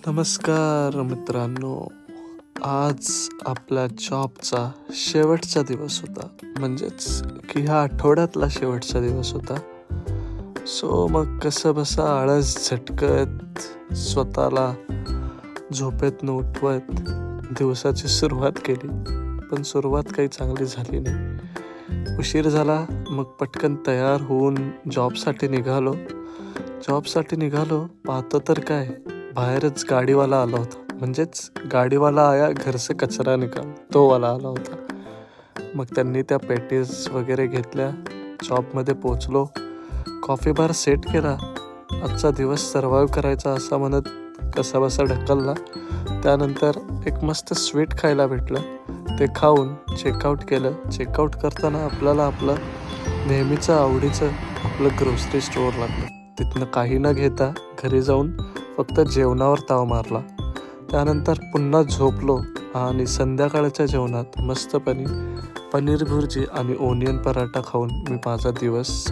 नमस्कार मित्रांनो. आज आपल्या जॉबचा शेवटचा दिवस होता, म्हणजेच की ह्या आठवड्यातला शेवटचा दिवस होता. सो मग कसं बसा आळस झटकत स्वतःला झोपेतनं उठवत दिवसाची सुरुवात केली. पण सुरुवात काही चांगली झाली नाही. उशीर झाला. मग पटकन तयार होऊन जॉबसाठी निघालो. पाहतो तर काय, बाहेरच गाडीवाला आला होता. म्हणजेच गाडीवाला आया घर से कचरा निकाल, तो वाला आला होता. मग त्यांनी त्या पॅटीज वगैरे घेतल्या. जॉबमध्ये पोचलो. कॉफी बार सेट केला. आजचा दिवस सर्वाइव्ह करायचा असं म्हणत कसा बसा ढकलला. त्यानंतर एक मस्त स्वीट खायला भेटलं. ते खाऊन चेकआउट केलं. चेकआउट करताना आपल्याला आपलं नेहमीचं आवडीचं आपलं ग्रोसरी स्टोअर लागलं. तिथनं काही न घेता घरी जाऊन फक्त जेवणावर ताव मारला. त्यानंतर पुन्हा झोपलो आणि संध्याकाळच्या जेवणात मस्तपणे पनीर भुर्जी आणि ओनियन पराठा खाऊन मी माझा दिवस